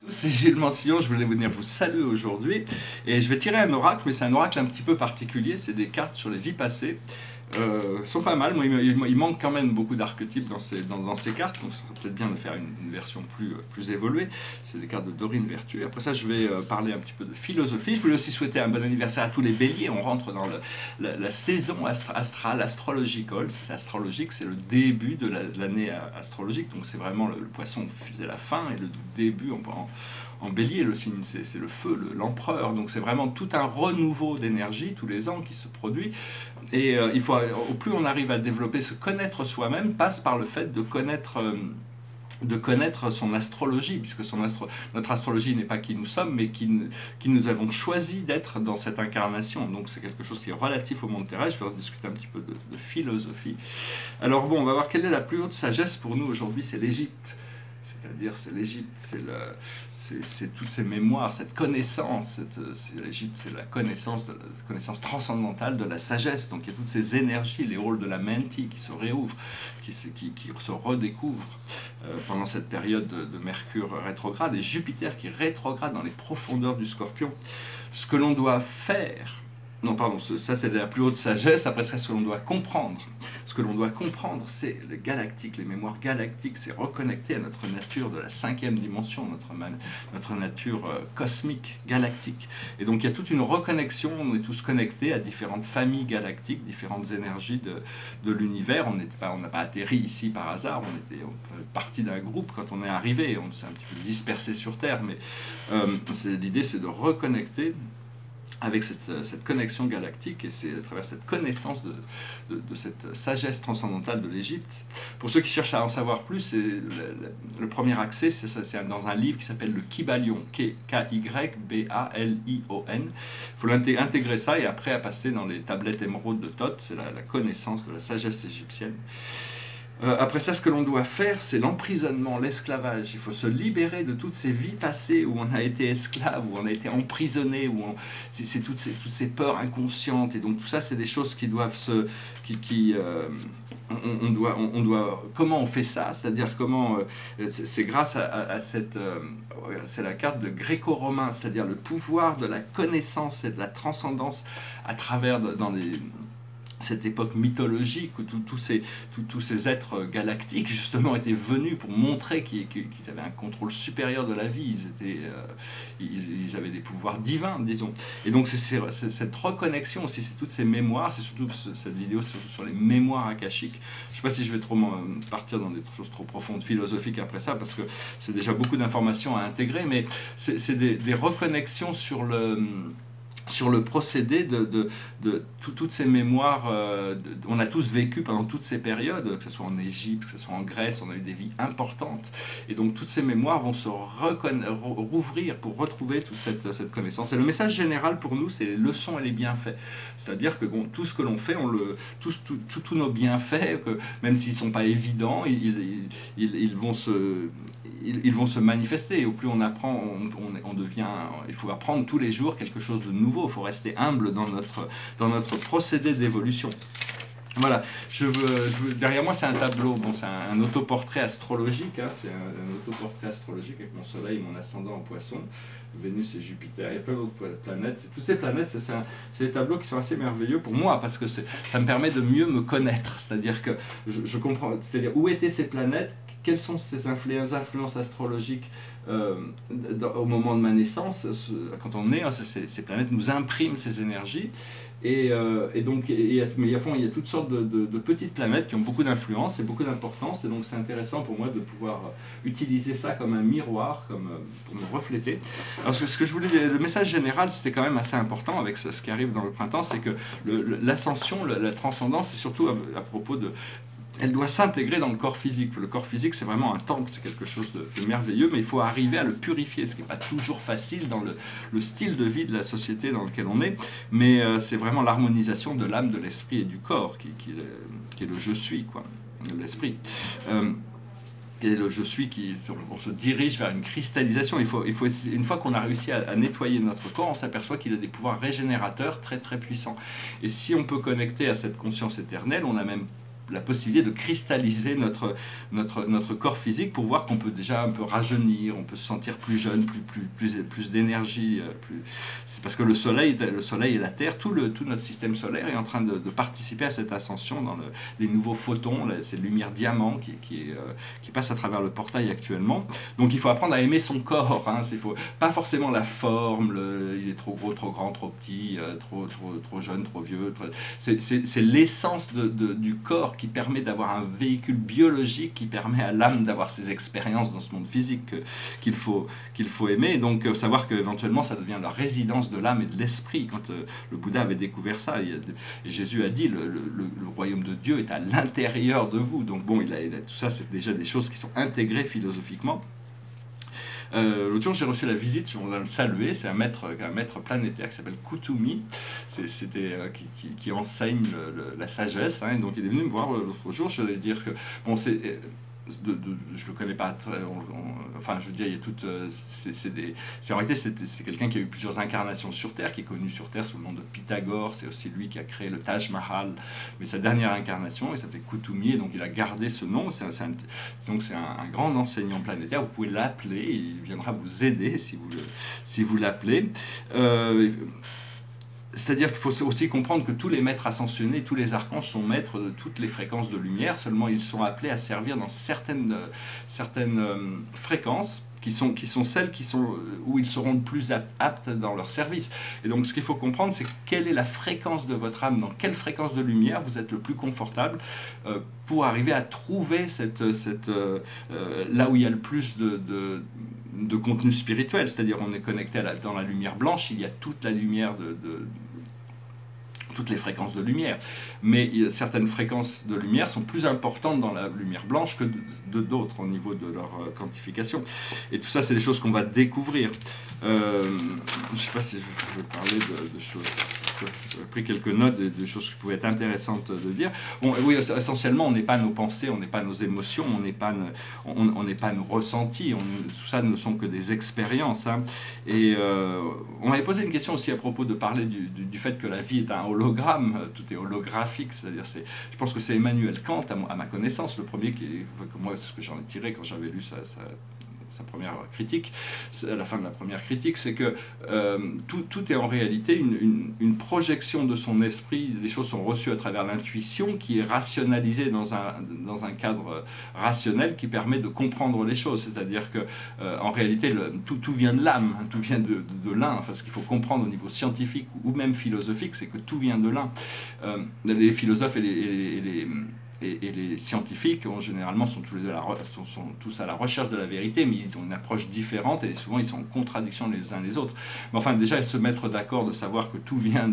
C'est Gilles Mansillon, je voulais venir vous saluer aujourd'hui et je vais tirer un oracle, mais c'est un oracle un petit peu particulier, c'est des cartes sur les vies passées. Sont pas mal, moi, il manque quand même beaucoup d'archétypes dans ces cartes, donc ce serait peut-être bien de faire une version plus évoluée. C'est des cartes de Dorine Vertu. Après ça, je vais parler un petit peu de philosophie. Je voulais aussi souhaiter un bon anniversaire à tous les béliers. On rentre dans la saison astrale, astrological. C'est astrologique, c'est le début de l'année astrologique, donc c'est vraiment le poisson, c'est la fin et le début en bélier, le signe c'est le feu, l'empereur, donc c'est vraiment tout un renouveau d'énergie tous les ans qui se produit, et au plus on arrive à développer, se connaître soi-même passe par le fait de connaître son astrologie, puisque notre astrologie n'est pas qui nous sommes, mais qui nous avons choisi d'être dans cette incarnation. Donc c'est quelque chose qui est relatif au monde terrestre. Je vais discuter un petit peu de philosophie. Alors bon, on va voir quelle est la plus haute sagesse pour nous aujourd'hui, c'est l'Égypte. C'est-à-dire, c'est l'Égypte, c'est toutes ces mémoires, cette connaissance. L'Égypte, c'est la connaissance transcendantale de la sagesse. Donc il y a toutes ces énergies, les rôles de la menti qui se réouvrent, qui se redécouvrent pendant cette période de Mercure rétrograde et Jupiter qui rétrograde dans les profondeurs du Scorpion. Ce que l'on doit faire, non, pardon, ça c'est la plus haute sagesse. Après ça, ce que l'on doit comprendre. Ce que l'on doit comprendre, c'est le galactique, les mémoires galactiques, c'est reconnecter à notre nature de la 5e dimension, notre nature cosmique, galactique. Et donc il y a toute une reconnexion, on est tous connectés à différentes familles galactiques, différentes énergies de l'univers. On n'a pas atterri ici par hasard, on est parti d'un groupe quand on est arrivé, on s'est un petit peu dispersé sur Terre, mais l'idée c'est de reconnecter avec cette connexion galactique, et c'est à travers cette connaissance de cette sagesse transcendantale de l'Égypte. Pour ceux qui cherchent à en savoir plus, le premier accès, c'est dans un livre qui s'appelle le Kybalion, K-Y-B-A-L-I-O-N. Il faut intégrer ça, et après à passer dans les tablettes émeraudes de Thoth, c'est la connaissance de la sagesse égyptienne. Après ça, ce que l'on doit faire, c'est l'emprisonnement, l'esclavage. Il faut se libérer de toutes ces vies passées où on a été esclave, où on a été emprisonné, c'est toutes ces peurs inconscientes. Et donc tout ça, c'est des choses qui doivent on doit. Comment on fait ça? C'est-à-dire comment c'est grâce à cette c'est la carte de gréco-romain, c'est-à-dire le pouvoir de la connaissance et de la transcendance à travers cette époque mythologique où tous ces êtres galactiques justement étaient venus pour montrer qu'ils avaient un contrôle supérieur de la vie, ils avaient des pouvoirs divins, disons. Et donc c'est cette reconnexion aussi, c'est toutes ces mémoires, c'est surtout cette vidéo sur les mémoires akashiques. Je ne sais pas si je vais trop partir dans des choses trop profondes, philosophiques après ça, parce que c'est déjà beaucoup d'informations à intégrer, mais c'est des reconnexions sur le procédé de toutes ces mémoires. On a tous vécu pendant toutes ces périodes, que ce soit en Égypte, que ce soit en Grèce, on a eu des vies importantes. Et donc toutes ces mémoires vont se rouvrir pour retrouver toute cette connaissance. Et le message général pour nous, c'est les leçons et les bienfaits. C'est-à-dire que bon, tout ce que l'on fait, tous nos bienfaits, même s'ils ne sont pas évidents, ils vont se manifester. Et au plus on apprend, on devient. Il faut apprendre tous les jours quelque chose de nouveau. Il faut rester humble dans notre procédé d'évolution. Voilà, derrière moi c'est un tableau, bon, c'est un autoportrait astrologique, hein, c'est un autoportrait astrologique avec mon soleil, mon ascendant en poisson, Vénus et Jupiter, il y a plein d'autres planètes, toutes ces planètes, c'est des tableaux qui sont assez merveilleux pour moi, parce que ça me permet de mieux me connaître, c'est-à-dire que je comprends, c'est-à-dire où étaient ces planètes, quelles sont ces influences astrologiques au moment de ma naissance, quand on est, hein, ces planètes nous impriment ces énergies, et donc il y a toutes sortes de petites planètes qui ont beaucoup d'influence et beaucoup d'importance, et donc c'est intéressant pour moi de pouvoir utiliser ça comme un miroir, pour me refléter. Alors ce que je voulais dire, le message général, c'était quand même assez important avec ce qui arrive dans le printemps, c'est que l'ascension, la transcendance, c'est surtout à propos elle doit s'intégrer dans le corps physique. Le corps physique, c'est vraiment un temple, c'est quelque chose de merveilleux, mais il faut arriver à le purifier, ce qui n'est pas toujours facile dans le style de vie de la société dans lequel on est, mais c'est vraiment l'harmonisation de l'âme, de l'esprit et du corps qui est le « je suis », quoi, l'esprit. Et le « je suis » on se dirige vers une cristallisation. Une fois qu'on a réussi à nettoyer notre corps, on s'aperçoit qu'il a des pouvoirs régénérateurs très très puissants. Et si on peut connecter à cette conscience éternelle, on a même la possibilité de cristalliser notre corps physique pour voir qu'on peut déjà un peu rajeunir, on peut se sentir plus jeune, plus d'énergie. C'est parce que le soleil et la Terre, tout notre système solaire est en train de participer à cette ascension dans les nouveaux photons, ces lumières diamants qui passent à travers le portail actuellement. Donc il faut apprendre à aimer son corps, hein. Pas forcément la forme, il est trop gros, trop grand, trop petit, trop jeune, trop vieux. C'est l'essence du corps qui permet d'avoir un véhicule biologique, qui permet à l'âme d'avoir ses expériences dans ce monde physique qu'il faut aimer. Et donc savoir qu'éventuellement ça devient la résidence de l'âme et de l'esprit. Quand le Bouddha avait découvert ça, et Jésus a dit le royaume de Dieu est à l'intérieur de vous. Donc bon, tout ça, c'est déjà des choses qui sont intégrées philosophiquement. L'autre jour, j'ai reçu la visite, je voudrais le saluer, c'est un maître planétaire qui s'appelle Kutumi, qui enseigne la sagesse, hein, et donc il est venu me voir l'autre jour. Je vais dire que, bon, je le connais pas très, enfin je veux dire, il y a toutes, en réalité c'est quelqu'un qui a eu plusieurs incarnations sur Terre, qui est connu sur Terre sous le nom de Pythagore. C'est aussi lui qui a créé le Taj Mahal, mais sa dernière incarnation, il s'appelait Kutumi, et donc il a gardé ce nom. Donc c'est un grand enseignant planétaire. Vous pouvez l'appeler, il viendra vous aider si vous l'appelez. C'est-à-dire qu'il faut aussi comprendre que tous les maîtres ascensionnés, tous les archanges sont maîtres de toutes les fréquences de lumière, seulement ils sont appelés à servir dans certaines fréquences qui sont celles où ils seront le plus aptes dans leur service. Et donc ce qu'il faut comprendre, c'est quelle est la fréquence de votre âme, dans quelle fréquence de lumière vous êtes le plus confortable pour arriver à trouver là où il y a le plus de contenu spirituel. C'est-à-dire on est connecté dans la lumière blanche, il y a toute la lumière toutes les fréquences de lumière, mais certaines fréquences de lumière sont plus importantes dans la lumière blanche que d'autres au niveau de leur quantification. Et tout ça, c'est des choses qu'on va découvrir. Je ne sais pas si je vais parler de choses. J'ai pris quelques notes de choses qui pouvaient être intéressantes de dire. Bon, oui, essentiellement, on n'est pas nos pensées, on n'est pas nos émotions, on n'est pas nos ressentis. Tout ça ne sont que des expériences, hein. Et on m'avait posé une question aussi à propos de parler du fait que la vie est un hologramme, tout est holographique. C'est-à-dire, je pense que c'est Emmanuel Kant, à ma connaissance, le premier moi, c'est ce que j'en ai tiré quand j'avais lu sa première critique, à la fin de la première critique, c'est que tout est en réalité une projection de son esprit. Les choses sont reçues à travers l'intuition qui est rationalisée dans un cadre rationnel qui permet de comprendre les choses. C'est-à-dire que en réalité, tout vient de l'âme, tout vient de l'un. Enfin, ce qu'il faut comprendre au niveau scientifique ou même philosophique, c'est que tout vient de l'un. Les philosophes et les scientifiques, généralement, sont tous à la recherche de la vérité, mais ils ont une approche différente et souvent ils sont en contradiction les uns les autres. Mais enfin, déjà, se mettre d'accord, de savoir que tout vient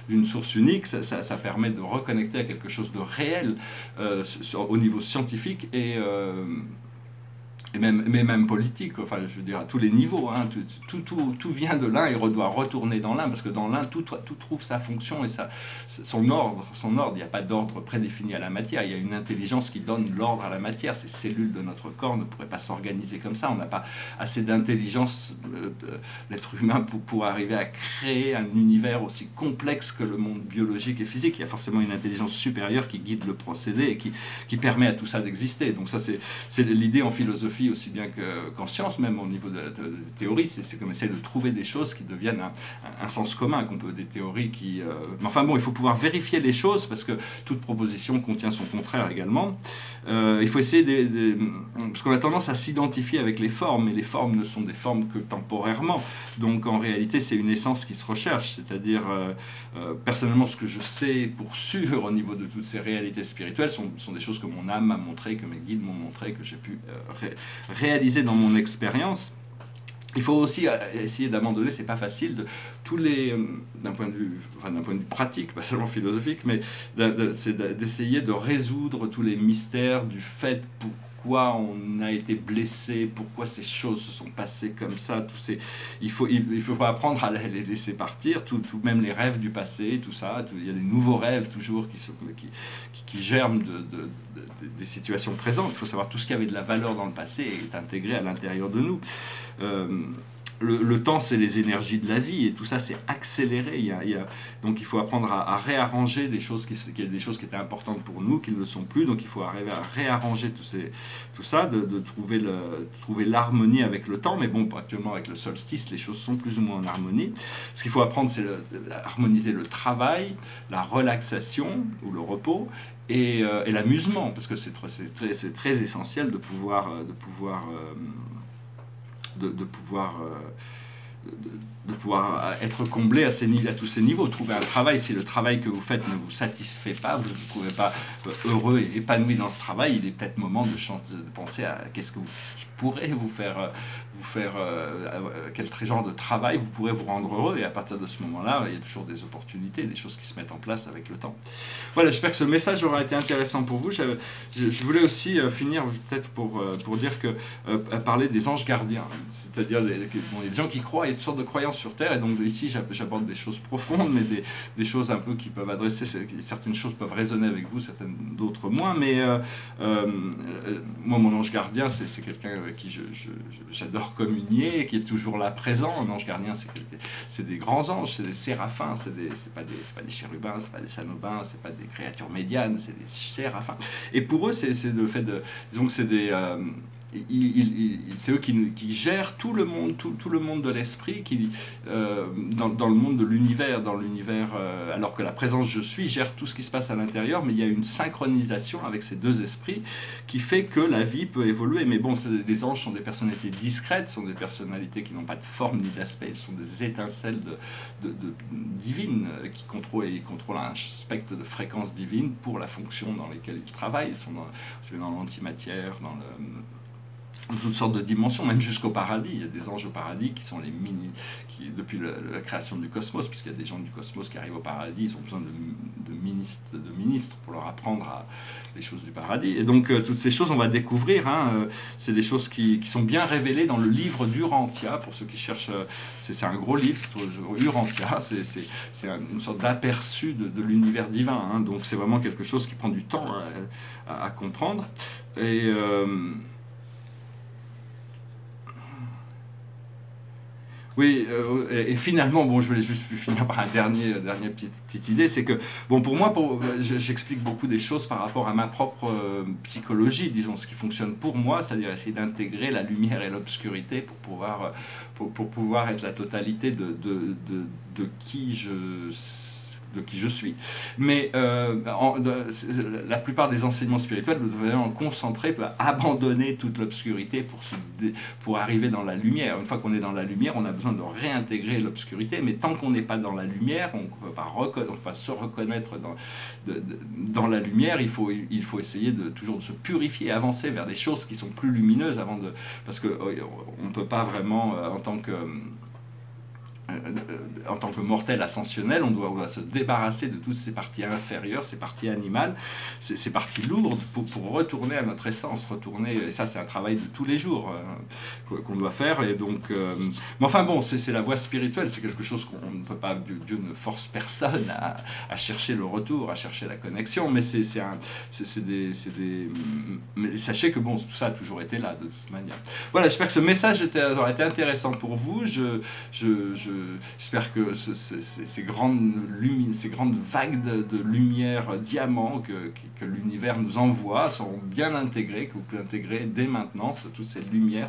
d'une source unique, ça permet de reconnecter à quelque chose de réel au niveau scientifique et même politique, enfin, je veux dire, à tous les niveaux, hein. Tout vient de l'un et doit retourner dans l'un, parce que dans l'un, tout trouve sa fonction et son ordre. Il n'y a pas d'ordre prédéfini à la matière, il y a une intelligence qui donne l'ordre à la matière. Ces cellules de notre corps ne pourraient pas s'organiser comme ça, on n'a pas assez d'intelligence, l'être humain, pour arriver à créer un univers aussi complexe que le monde biologique et physique. Il y a forcément une intelligence supérieure qui guide le procédé et qui permet à tout ça d'exister. Donc ça, c'est l'idée en philosophie aussi bien qu'en science, même au niveau de théorie, c'est comme essayer de trouver des choses qui deviennent un sens commun, des théories qui... Mais enfin bon, il faut pouvoir vérifier les choses, parce que toute proposition contient son contraire également. Il faut essayer parce qu'on a tendance à s'identifier avec les formes, et les formes ne sont des formes que temporairement. Donc en réalité, c'est une essence qui se recherche, c'est-à-dire, personnellement, ce que je sais pour sûr au niveau de toutes ces réalités spirituelles sont des choses que mon âme m'a montré, que mes guides m'ont montré, que j'ai pu réaliser dans mon expérience. Il faut aussi essayer d'abandonner, c'est pas facile, d'un point de vue pratique, pas seulement philosophique, mais c'est d'essayer de résoudre tous les mystères du fait pourquoi on a été blessé, pourquoi ces choses se sont passées comme ça. Il faut apprendre à les laisser partir, même les rêves du passé, tout ça. Il y a des nouveaux rêves toujours qui germent des situations présentes. Il faut savoir tout ce qui avait de la valeur dans le passé est intégré à l'intérieur de nous. le temps, c'est les énergies de la vie, et tout ça, c'est accéléré. Donc il faut apprendre à réarranger des choses il y a des choses qui étaient importantes pour nous, qui ne le sont plus. Donc il faut arriver à réarranger tout ça, de trouver l'harmonie avec le temps. Mais bon, actuellement, avec le solstice, les choses sont plus ou moins en harmonie. Ce qu'il faut apprendre, c'est harmoniser le travail, la relaxation ou le repos, et l'amusement, parce que c'est très essentiel de pouvoir être comblé à tous ces niveaux. Trouver un travail, si le travail que vous faites ne vous satisfait pas, vous ne vous trouvez pas heureux et épanoui dans ce travail, il est peut-être moment de penser à qu'est-ce qui pourrait vous faire quel genre de travail vous pourrez vous rendre heureux, et à partir de ce moment-là, il y a toujours des opportunités, des choses qui se mettent en place avec le temps. Voilà, j'espère que ce message aura été intéressant pour vous. Je voulais aussi finir peut-être pour dire que parler des anges gardiens, c'est-à-dire il y a des gens qui croient, il y a toutes sortes de croyances sur Terre, et donc ici j'aborde des choses profondes, mais des choses un peu qui peuvent adresser, certaines choses peuvent résonner avec vous, certaines d'autres moins, mais moi mon ange gardien c'est quelqu'un avec qui j'adore communier, qui est toujours là présent. Un ange gardien, c'est des grands anges, c'est des séraphins, c'est pas des chérubins, c'est pas des sanobins, c'est pas des créatures médianes, c'est des séraphins. Et pour eux, c'est le fait de... Disons que c'est des... c'est eux qui gèrent tout le monde, tout le monde de l'esprit, dans le monde de l'univers, alors que la présence je suis gère tout ce qui se passe à l'intérieur, mais il y a une synchronisation avec ces deux esprits qui fait que la vie peut évoluer. Mais bon, les anges sont des personnalités discrètes, sont des personnalités qui n'ont pas de forme ni d'aspect, ils sont des étincelles divines qui contrôlent un spectre de fréquences divines pour la fonction dans laquelle ils travaillent. Ils sont dans l'antimatière, dans toutes sortes de dimensions, même jusqu'au paradis. Il y a des anges au paradis qui sont depuis la création du cosmos, puisqu'il y a des gens du cosmos qui arrivent au paradis, ils ont besoin de ministres pour leur apprendre les choses du paradis. Et donc toutes ces choses, on va découvrir. C'est des choses qui sont bien révélées dans le livre d'Urantia, pour ceux qui cherchent. C'est un gros livre, Urantia, c'est une sorte d'aperçu de l'univers divin. Donc c'est vraiment quelque chose qui prend du temps à comprendre. Oui, et finalement, bon, je voulais juste finir par une dernière petite idée, c'est que, bon, pour moi, j'explique beaucoup des choses par rapport à ma propre psychologie, disons, ce qui fonctionne pour moi, c'est-à-dire essayer d'intégrer la lumière et l'obscurité pour pouvoir être la totalité de qui je suis. Mais la plupart des enseignements spirituels nous devons concentrer, abandonner toute l'obscurité pour arriver dans la lumière. Une fois qu'on est dans la lumière, on a besoin de réintégrer l'obscurité, mais tant qu'on n'est pas dans la lumière, on ne peut pas se reconnaître dans la lumière. Il faut essayer toujours de se purifier, avancer vers des choses qui sont plus lumineuses parce qu'on ne peut pas vraiment, en tant que mortel ascensionnel, on doit se débarrasser de toutes ces parties inférieures, ces parties animales, ces parties lourdes pour retourner à notre essence, et ça c'est un travail de tous les jours qu'on doit faire. Et donc, mais enfin bon, c'est la voie spirituelle, c'est quelque chose qu'on ne peut pas, Dieu ne force personne à chercher le retour, à chercher la connexion, mais mais sachez que bon, tout ça a toujours été là de toute manière. Voilà, j'espère que ce message aura été intéressant pour vous. J'espère que ces grandes vagues de lumière diamant que l'univers nous envoie sont bien intégrées, que vous pouvez intégrer dès maintenant toute cette lumière,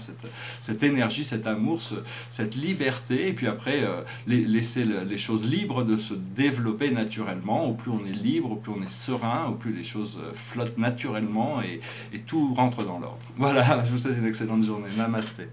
cette énergie, cet amour, cette liberté, et puis après laisser les choses libres de se développer naturellement. Au plus on est libre, au plus on est serein, au plus les choses flottent naturellement et tout rentre dans l'ordre. Voilà, je vous souhaite une excellente journée. Namasté.